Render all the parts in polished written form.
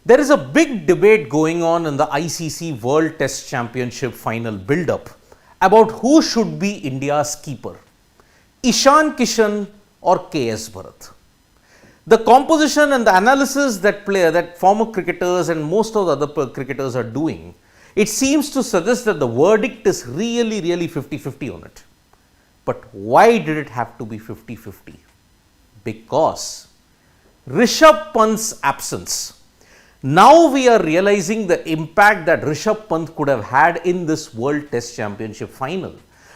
There is a big debate going on in the ICC World Test Championship final build-up about who should be India's keeper, Ishan Kishan or KS Bharat. The composition and the analysis that former cricketers and most of the other cricketers are doing, it seems to suggest that the verdict is really 50-50 on it. But why did it have to be 50-50? Because Rishabh Pant's absence. Now we are realizing the impact that Rishabh Pant could have had in this World Test Championship final.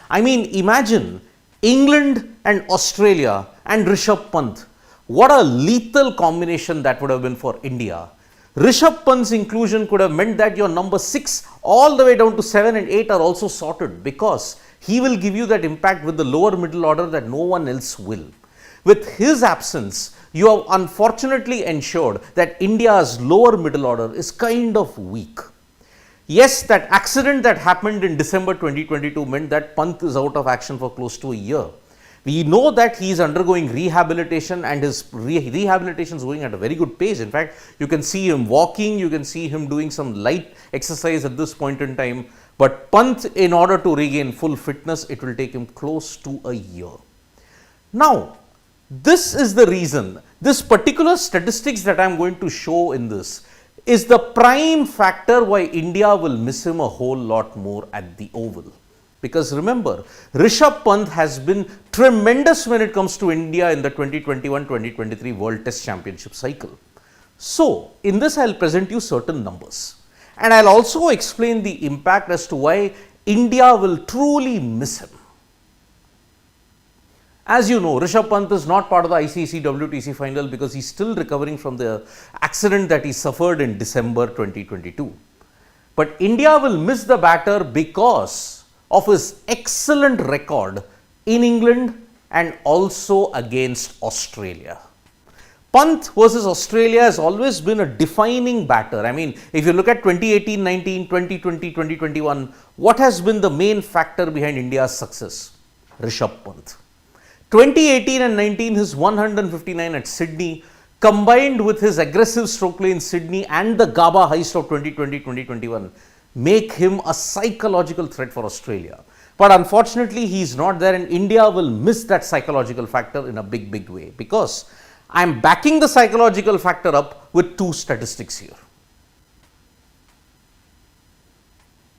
I mean, imagine England and Australia and Rishabh Pant. What a lethal combination that would have been for India. Rishabh Pant's inclusion could have meant that your number 6 all the way down to 7 and 8 are also sorted, because he will give you that impact with the lower middle order that no one else will. With his absence, you have unfortunately ensured that India's lower middle order is kind of weak. Yes, that accident that happened in December 2022 meant that Pant is out of action for close to a year. We know that he is undergoing rehabilitation, and his rehabilitation is going at a very good pace. In fact, you can see him walking, you can see him doing some light exercise at this point in time. But Pant, in order to regain full fitness, it will take him close to a year. Now, this is the reason, this particular statistics that I am going to show in this is the prime factor why India will miss him a whole lot more at the Oval. Because remember, Rishabh Pant has been tremendous when it comes to India in the 2021-2023 World Test Championship cycle. So, in this I will present you certain numbers, and I will also explain the impact as to why India will truly miss him. As you know, Rishabh Pant is not part of the ICC WTC final because he is still recovering from the accident that he suffered in December 2022. But India will miss the batter because of his excellent record in England and also against Australia. Pant versus Australia has always been a defining batter. I mean, if you look at 2018-19, 2020, 2021, what has been the main factor behind India's success? Rishabh Pant. 2018 and 19, his 159 at Sydney, combined with his aggressive stroke play in Sydney and the GABA heist of 2020-2021, make him a psychological threat for Australia. But unfortunately, he is not there, and India will miss that psychological factor in a big way, because I am backing the psychological factor up with two statistics here.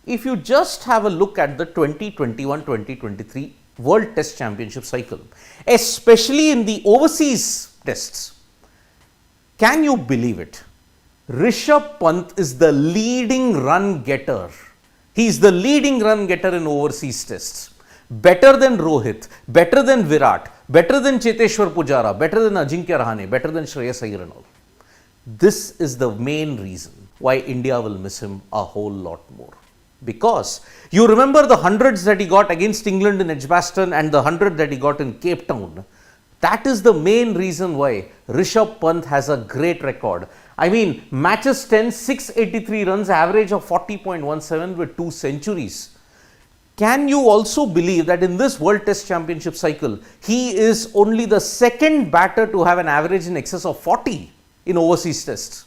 If you just have a look at the 2021-2023 World Test Championship cycle, especially in the overseas tests, can you believe it? Rishabh Pant is the leading run getter. He is the leading run getter in overseas tests. Better than Rohit, better than Virat, better than Cheteshwar Pujara, better than Ajinkya Rahane, better than Shreyas Iyer and all. This is the main reason why India will miss him a whole lot more. Because you remember the hundreds that he got against England in Edgbaston and the 100 that he got in Cape Town. That is the main reason why Rishabh Pant has a great record. I mean, matches 10, 683 runs, average of 40.17 with 2 centuries. Can you also believe that in this World Test Championship cycle, he is only the second batter to have an average in excess of 40 in overseas tests?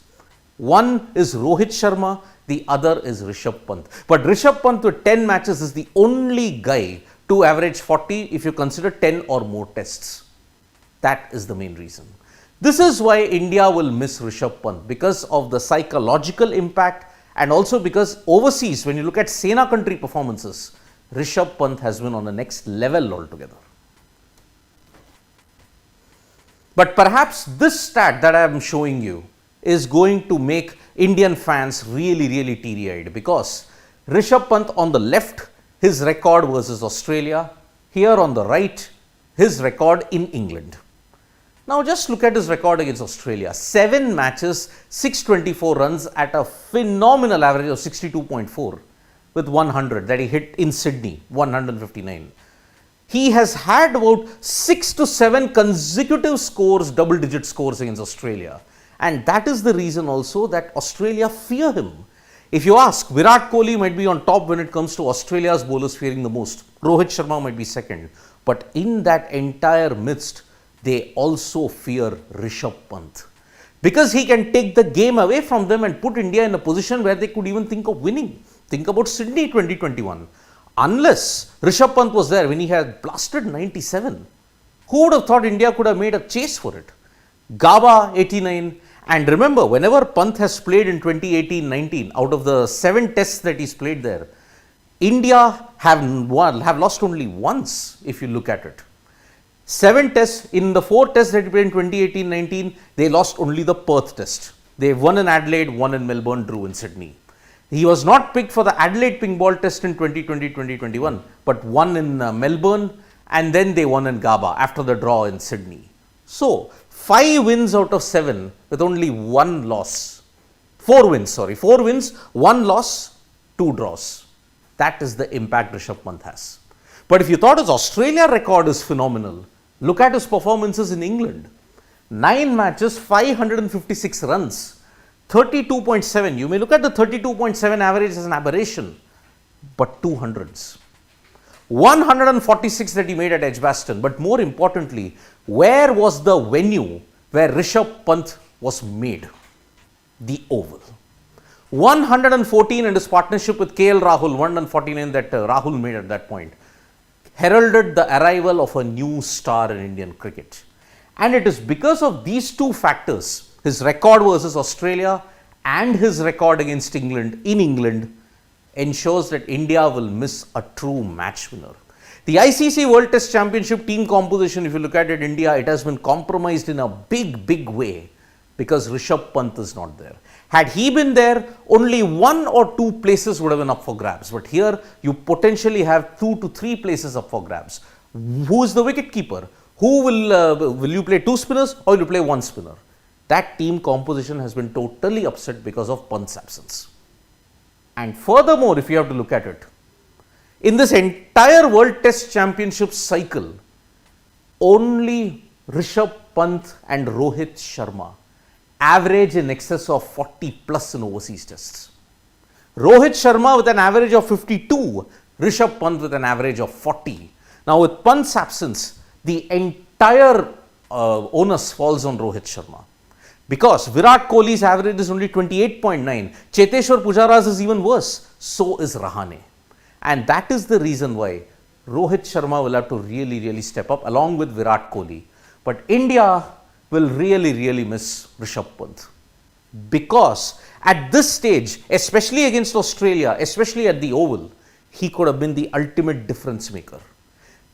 One is Rohit Sharma, the other is Rishabh Pant. But Rishabh Pant with 10 matches is the only guy to average 40 if you consider 10 or more tests. That is the main reason. This is why India will miss Rishabh Pant, because of the psychological impact, and also because overseas, when you look at Sena country performances, Rishabh Pant has been on the next level altogether. But perhaps this stat that I am showing you is going to make Indian fans really teary-eyed, because Rishabh Pant on the left, his record versus Australia, here on the right, his record in England. Now just look at his record against Australia. 7 matches, 624 runs at a phenomenal average of 62.4 with 100 that he hit in Sydney, 159. He has had about 6 to 7 consecutive scores, double-digit scores against Australia. And that is the reason also that Australia fear him. If you ask, Virat Kohli might be on top when it comes to Australia's bowlers fearing the most. Rohit Sharma might be second. But in that entire midst, they also fear Rishabh Pant. because he can take the game away from them and put India in a position where they could even think of winning. Think about Sydney 2021. Unless Rishabh Pant was there when he had blasted 97, who would have thought India could have made a chase for it? Gaba 89. And remember, whenever Pant has played in 2018-19, out of the 7 tests that he's played there, India have lost only once, if you look at it. 7 tests, in the 4 tests that he played in 2018-19, they lost only the Perth test. They won in Adelaide, won in Melbourne, drew in Sydney. He was not picked for the Adelaide pink ball test in 2020-2021, but won in Melbourne, and then they won in Gaba after the draw in Sydney. So, 5 wins out of 7 with only 1 loss. 4 wins, 1 loss, 2 draws. That is the impact Rishabh Pant has. But if you thought his Australia record is phenomenal, look at his performances in England. 9 matches, 556 runs, 32.7. You may look at the 32.7 average as an aberration, but 200s. 146 that he made at Edgbaston, but more importantly, where was the venue where Rishabh Pant was made? The Oval. 114 in his partnership with KL Rahul, 149 that Rahul made at that point, heralded the arrival of a new star in Indian cricket. And it is because of these 2 factors, his record versus Australia and his record against England in England, ensures that India will miss a true match winner. The ICC World Test Championship team composition, if you look at it, India, it has been compromised in a big way because Rishabh Pant is not there. Had he been there, only 1 or 2 places would have been up for grabs. But here, you potentially have 2 to 3 places up for grabs. Who is the wicket keeper? Who will you play 2 spinners or will you play 1 spinner? That team composition has been totally upset because of Pant's absence. And furthermore, if you have to look at it, in this entire World Test Championship cycle, only Rishabh Pant and Rohit Sharma average in excess of 40 plus in overseas tests. Rohit Sharma with an average of 52, Rishabh Pant with an average of 40. Now with Pant's absence, the entire onus falls on Rohit Sharma. Because Virat Kohli's average is only 28.9. Cheteshwar Pujara's is even worse. So is Rahane. And that is the reason why Rohit Sharma will have to really step up along with Virat Kohli. But India will really miss Rishabh Pant. Because at this stage, especially against Australia, especially at the Oval, he could have been the ultimate difference maker.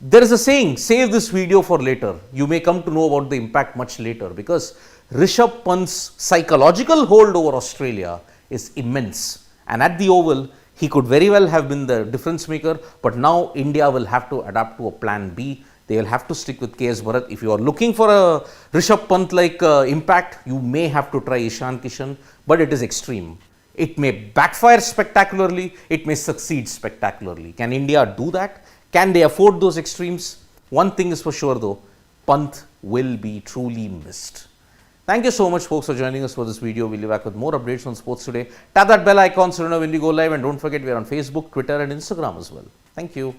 There is a saying, save this video for later. You may come to know about the impact much later because Rishabh Pant's psychological hold over Australia is immense. And at the Oval, he could very well have been the difference maker, but now India will have to adapt to a plan B. They will have to stick with KS Bharat. If you are looking for a Rishabh Pant-like impact, you may have to try Ishan Kishan, but it is extreme. It may backfire spectacularly, it may succeed spectacularly. Can India do that? Can they afford those extremes? One thing is for sure though, Pant will be truly missed. Thank you so much folks for joining us for this video. We'll be back with more updates on sports today. Tap that bell icon so you know when we go live, and don't forget we are on Facebook, Twitter and Instagram as well. Thank you.